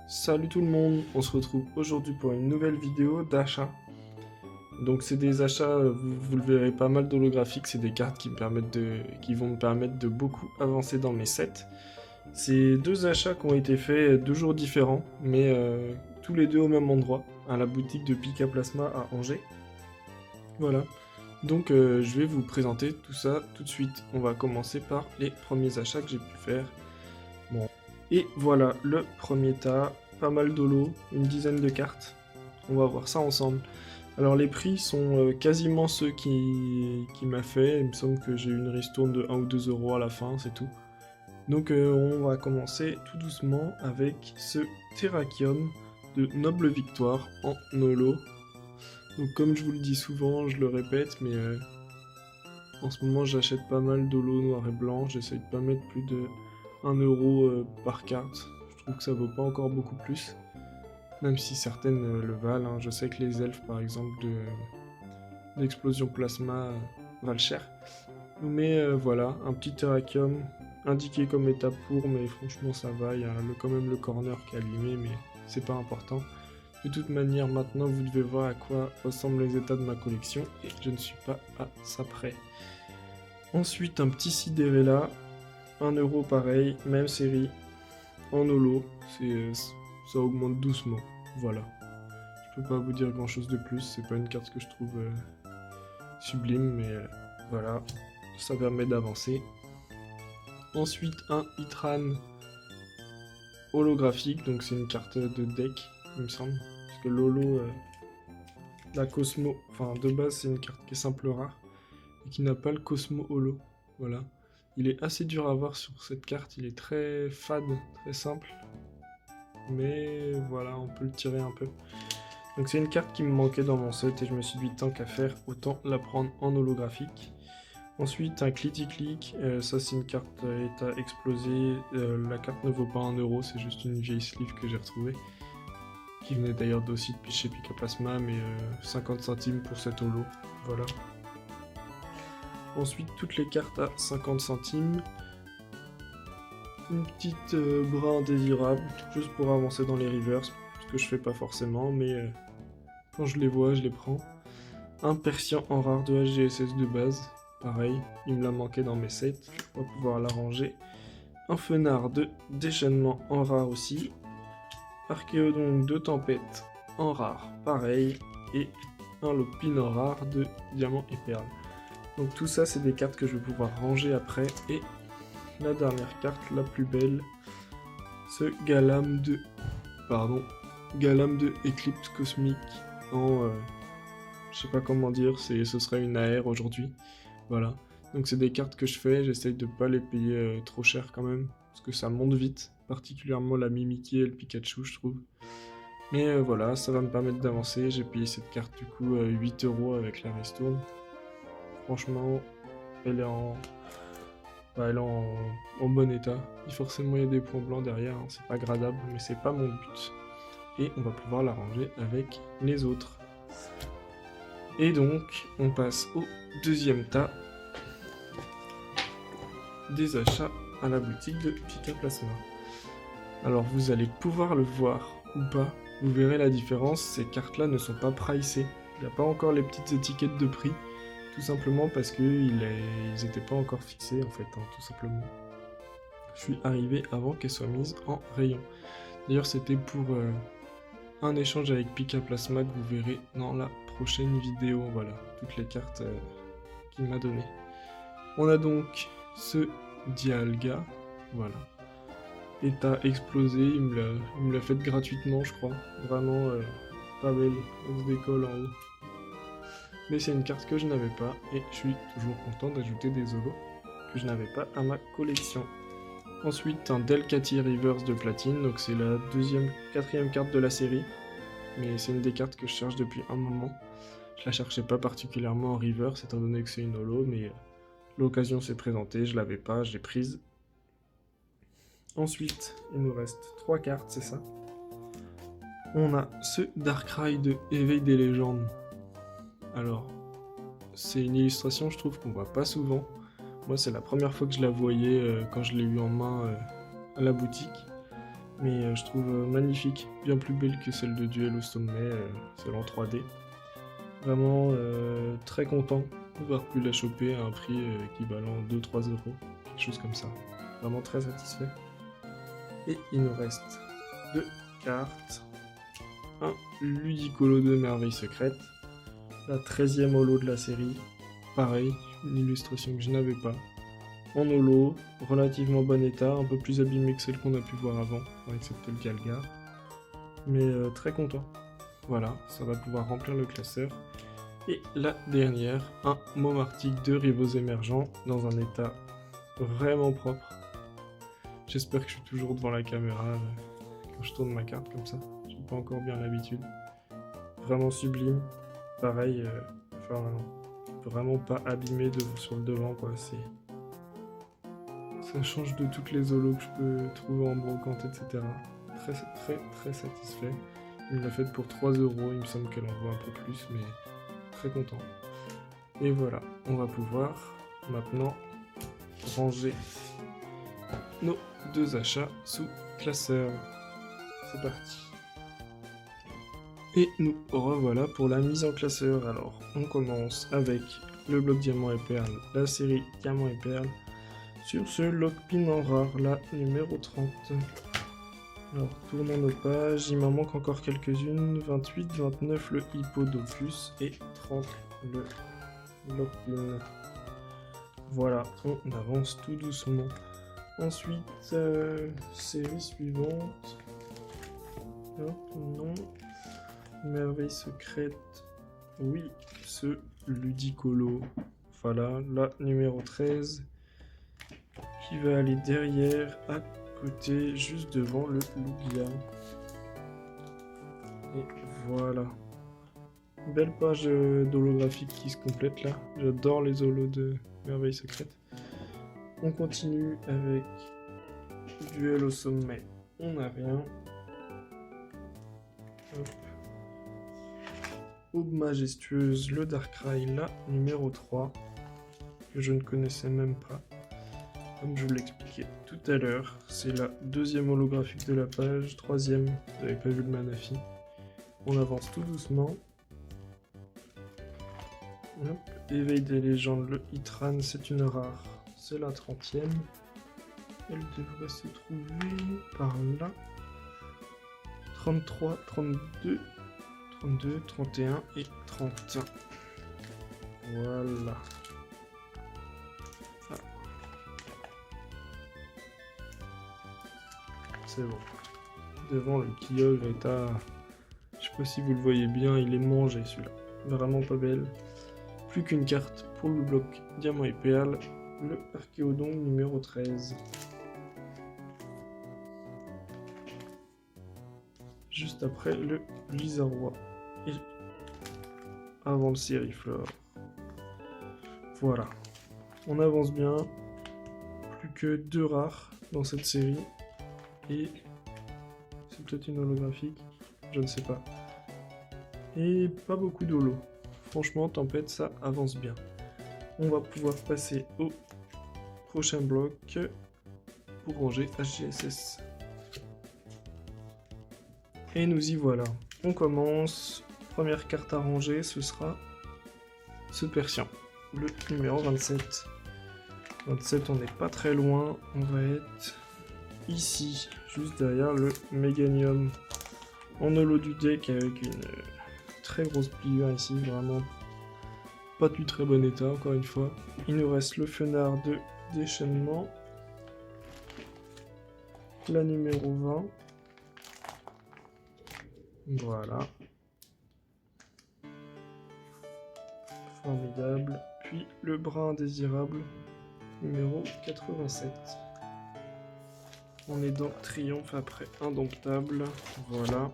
Salut tout le monde, on se retrouve aujourd'hui pour une nouvelle vidéo d'achat. Donc c'est des achats, vous le verrez, pas mal d'holographiques, c'est des cartes qui vont me permettre de beaucoup avancer dans mes sets. C'est deux achats qui ont été faits 2 jours différents, mais tous les deux au même endroit, à la boutique de Pika Plasma à Angers. Voilà, donc je vais vous présenter tout ça tout de suite. On va commencer par les premiers achats que j'ai pu faire. Bon. Et voilà, le premier tas, pas mal d'holo, une dizaine de cartes. On va voir ça ensemble. Alors les prix sont quasiment ceux qui m'a fait. Il me semble que j'ai eu une ristourne de 1 ou 2 euros à la fin, c'est tout. Donc on va commencer tout doucement avec ce Terrakium de Noble Victoire en holo. Donc comme je vous le dis souvent, je le répète, mais en ce moment j'achète pas mal d'holo noir et blanc. J'essaye de pas mettre plus de 1 euro par carte. Je trouve que ça vaut pas encore beaucoup plus. Même si certaines le valent, hein. Je sais que les elfes par exemple d'Explosion Plasma valent cher. Mais voilà, un petit Terrakium indiqué comme étape pour, mais franchement ça va. Il y a quand même le corner qui est allumé, mais c'est pas important. De toute manière, maintenant vous devez voir à quoi ressemblent les états de ma collection, et je ne suis pas à ça près. Ensuite, un petit Sidérella, 1 euro pareil, même série, en holo, ça augmente doucement, voilà. Je peux pas vous dire grand chose de plus, c'est pas une carte que je trouve sublime, mais voilà, ça permet d'avancer. Ensuite, un Itran holographique, donc c'est une carte de deck, il me semble, parce que l'holo, la Cosmo, enfin de base c'est une carte qui est simple rare, et qui n'a pas le Cosmo holo, voilà. Il est assez dur à voir sur cette carte, il est très fade, très simple. Mais voilà, on peut le tirer un peu. Donc c'est une carte qui me manquait dans mon set et je me suis dit tant qu'à faire, autant la prendre en holographique. Ensuite un Click, ça c'est une carte état explosé. La carte ne vaut pas 1 euro, c'est juste une vieille sleeve que j'ai retrouvée. Qui venait d'ailleurs aussi de chez Pika Plasma, mais 50 centimes pour cette holo, voilà. Ensuite toutes les cartes à 50 centimes. Une petite bras indésirable, juste pour avancer dans les reverse, ce que je fais pas forcément, mais quand je les vois, je les prends. Un Persian en rare de HGSS de base, pareil, il me l'a manqué dans mes sets, on va pouvoir l'arranger. Un Fenard de déchaînement en rare aussi. Archéodon de tempête en rare, pareil, et un Lopin en rare de diamant et perle. Donc tout ça, c'est des cartes que je vais pouvoir ranger après, et la dernière carte, la plus belle, ce Galam de Éclipse Cosmique en je sais pas comment dire, ce serait une AR aujourd'hui, voilà. Donc c'est des cartes que je fais, j'essaye de pas les payer trop cher quand même, parce que ça monte vite, particulièrement la Mimikyu et le Pikachu je trouve. Mais voilà, ça va me permettre d'avancer, j'ai payé cette carte du coup 8 euros avec la ristourne. Franchement, elle est en bon état. Forcément, il y a des points blancs derrière, hein. C'est pas gradable, mais c'est pas mon but. Et on va pouvoir la ranger avec les autres. Et donc, on passe au deuxième tas des achats à la boutique de Pika Plasma. Alors, vous allez pouvoir le voir ou pas. Vous verrez la différence, ces cartes-là ne sont pas pricées. Il n'y a pas encore les petites étiquettes de prix. Tout simplement parce qu'ils n'étaient pas encore fixés en fait, hein, tout simplement. Je suis arrivé avant qu'elles soient mises en rayon. D'ailleurs c'était pour un échange avec Pika Plasma que vous verrez dans la prochaine vidéo. Voilà, toutes les cartes qu'il m'a données. On a donc ce Dialga, voilà. État explosé, il me l'a fait gratuitement je crois. Vraiment pas belle, elle se décolle en haut. Mais c'est une carte que je n'avais pas, et je suis toujours content d'ajouter des holos que je n'avais pas à ma collection. Ensuite, un Delcatty Reverse de platine, donc c'est la quatrième carte de la série, mais c'est une des cartes que je cherche depuis un moment. Je la cherchais pas particulièrement en reverse, étant donné que c'est une holo, mais l'occasion s'est présentée, je l'avais pas, j'ai prise. Ensuite, il nous reste 3 cartes, c'est ça. On a ce Darkrai de Éveil des légendes. Alors, c'est une illustration, je trouve qu'on voit pas souvent. Moi, c'est la première fois que je la voyais quand je l'ai eu en main à la boutique. mais je trouve magnifique, bien plus belle que celle de Duel au sommet, celle en 3D. Vraiment très content d'avoir pu la choper à un prix équivalent 2-3 euros, quelque chose comme ça. Vraiment très satisfait. Et il nous reste 2 cartes. Un Ludicolo de Merveille Secrète, la 13e holo de la série. Pareil, une illustration que je n'avais pas. En holo, relativement bon état, un peu plus abîmé que celle qu'on a pu voir avant, excepté le Galgar. Mais très content. Voilà, ça va pouvoir remplir le classeur. Et la dernière, un Momartic de Rivaux Émergents dans un état vraiment propre. J'espère que je suis toujours devant la caméra quand je tourne ma carte comme ça. J'ai pas encore bien l'habitude. Vraiment sublime. Pareil, vraiment pas abîmé sur le devant quoi. Ça change de toutes les holos que je peux trouver en brocante, etc. Très satisfait. Il me l'a faite pour 3 euros, il me semble qu'elle en vaut un peu plus, mais très content. Et voilà, on va pouvoir maintenant ranger nos 2 achats sous classeur. C'est parti. Et nous revoilà pour la mise en classeur. Alors, on commence avec le bloc Diamant et Perle, la série Diamant et Perle, sur ce Lockpin en rare, la numéro 30. Alors, tournons nos pages, il m'en manque encore quelques-unes, 28, 29 le Hippodocus et 30 le Lockpin. Voilà, on avance tout doucement. Ensuite, série suivante. Hop, non. Merveille secrète. Oui, ce Ludicolo. Voilà, la numéro 13. Qui va aller derrière, à côté, juste devant le Lugia. Et voilà. Belle page d'holographique qui se complète là. J'adore les holos de Merveille secrète. On continue avec Duel au sommet. On n'a rien. Hop. Aube majestueuse, le Darkrai, la numéro 3. Que je ne connaissais même pas. Comme je vous l'expliquais tout à l'heure, c'est la 2e holographique de la page, 3e, vous n'avez pas vu le Manafi. On avance tout doucement. Hop. Éveil des légendes, le Hitran, c'est une rare, c'est la 30e. Elle devrait se trouver par là. 33, 32, 32, 31 et 30. Voilà. Ah. C'est bon. Devant le Kyogre est à... Je sais pas si vous le voyez bien, il est mangé celui-là. Vraiment pas belle. Plus qu'une carte pour le bloc Diamant et Perle, le Archéodon numéro 13. Juste après le Blizzardroid et avant le Sériflore. Voilà, on avance bien. Plus que 2 rares dans cette série et c'est peut-être une holographique, je ne sais pas. Et pas beaucoup d'holo. Franchement, Tempête, ça avance bien. On va pouvoir passer au prochain bloc pour ranger HGSS. Et nous y voilà. On commence. Première carte à ranger, ce sera ce Persian, le numéro 27. 27, on n'est pas très loin. On va être ici, juste derrière le Meganium. En holo du deck avec une très grosse pliure ici, vraiment pas du très bon état, encore une fois. Il nous reste le Fenard de déchaînement. La numéro 20. Voilà. Formidable. Puis le bras indésirable, numéro 87. On est dans Triomphe après Indomptable. Voilà.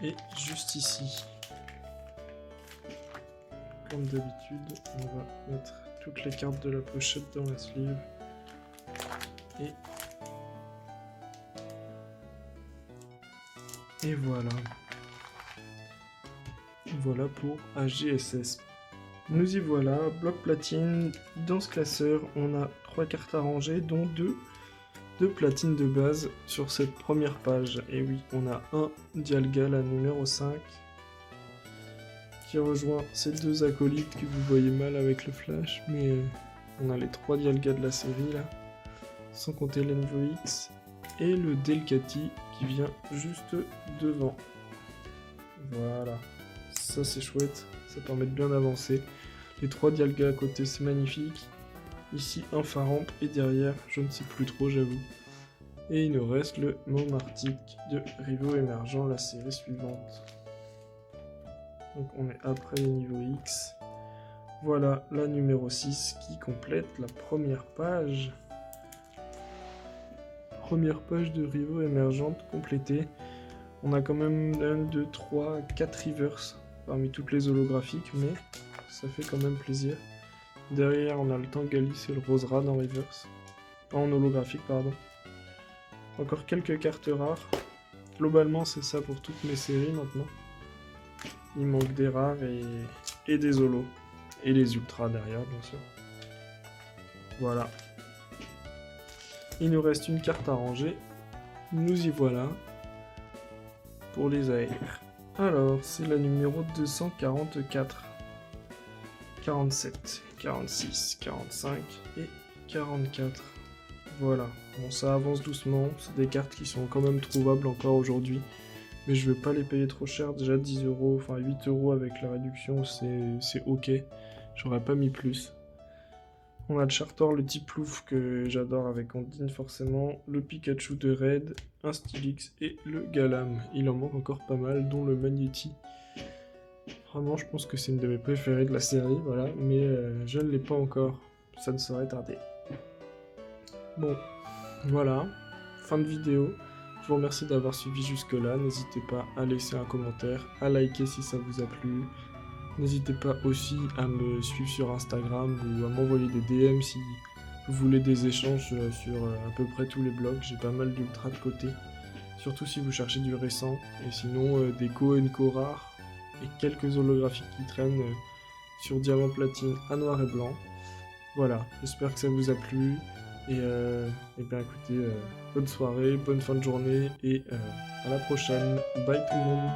Et juste ici, comme d'habitude, on va mettre toutes les cartes de la pochette dans la sleeve. Et voilà. Voilà pour AGSS. Nous y voilà, bloc platine. Dans ce classeur, on a 3 cartes à ranger, dont 2 platines de base sur cette première page. Et oui, on a un Dialga, la numéro 5, qui rejoint ces 2 acolytes que vous voyez mal avec le flash, mais on a les 3 Dialga de la série là, sans compter l'Envo X, et le Delcati qui vient juste devant. Voilà, ça c'est chouette, ça permet de bien avancer. Les 3 Dialga à côté, c'est magnifique. Ici un Faramp et derrière, je ne sais plus trop, j'avoue. Et il nous reste le Momartic de Rivo Émergent, la série suivante. Donc on est après les niveaux X. Voilà la numéro 6 qui complète la première page. Première page de Rivo Émergente complétée. On a quand même 1, 2, 3, 4 reverse parmi toutes les holographiques, mais ça fait quand même plaisir. Derrière, on a le Tangalis et le Roserad en reverse. En holographique, pardon. Encore quelques cartes rares. Globalement, c'est ça pour toutes mes séries maintenant. Il manque des rares et des holos. Et les ultras derrière, bien sûr. Voilà. Il nous reste une carte à ranger. Nous y voilà. Pour les AR. Alors, c'est la numéro 244. 47, 46, 45 et 44. Voilà, bon ça avance doucement, c'est des cartes qui sont quand même trouvables encore aujourd'hui, mais je vais pas les payer trop cher, déjà 10 euros, enfin 8 euros avec la réduction, c'est ok, j'aurais pas mis plus. On a le Chartor, le Tiplouf que j'adore avec Ondine forcément, le Pikachu de Red, un Stylix et le Galam. Il en manque encore pas mal, dont le Magnéti. Vraiment, je pense que c'est une de mes préférées de la série, voilà, mais je ne l'ai pas encore, ça ne saurait tarder. Bon, voilà, fin de vidéo. Je vous remercie d'avoir suivi jusque-là. N'hésitez pas à laisser un commentaire, à liker si ça vous a plu. N'hésitez pas aussi à me suivre sur Instagram ou à m'envoyer des DM si vous voulez des échanges sur à peu près tous les blogs. J'ai pas mal d'ultra de côté, surtout si vous cherchez du récent. Et sinon, des co rares et quelques holographiques qui traînent sur Diamant Platine à noir et blanc. Voilà, j'espère que ça vous a plu. Et bien écoutez, bonne soirée, bonne fin de journée et à la prochaine. Bye tout le monde.